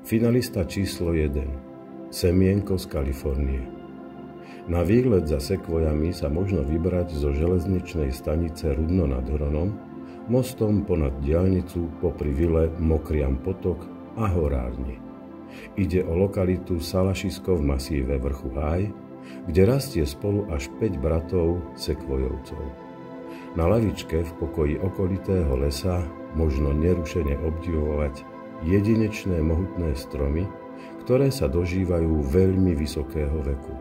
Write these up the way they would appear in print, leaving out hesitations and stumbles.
Finalista číslo 1. Semienko z Kalifornie. Na výlet za sekvojami sa možno vybrať zo železničnej stanice Rudno nad Hronom, mostom ponad diaľnicu popri vile Mokriam potok a horárni. Ide o lokalitu Salašisko v masíve vrchu Háj, kde rastie spolu až 5 bratov sekvojovcov. Na lavičke v pokoji okolitého lesa možno nerušene obdivovať jedinečné mohutné stromy, ktoré sa dožívajú veľmi vysokého veku.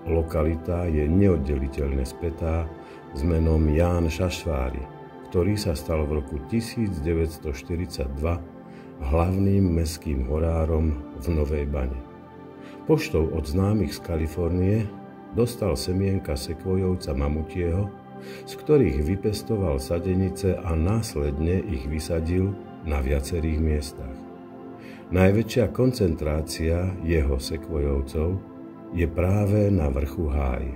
Lokalita je neoddeliteľne spätá s menom Ján Šašvári, ktorý sa stal v roku 1942 hlavným mestským horárom v Novej Bani. Poštou od známych z Kalifornie dostal semienka sekvojovca mamutieho, z ktorých vypestoval sadenice a následne ich vysadil na viacerých miestach. Najväčšia koncentrácia jeho sekvojovcov je práve na vrchu Háj.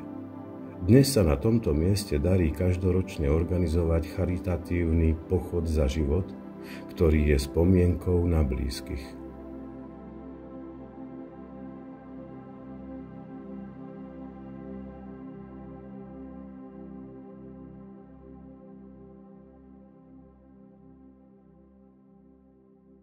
Dnes sa na tomto mieste darí každoročne organizovať charitatívny pochod za život, ktorý je spomienkou na blízkych.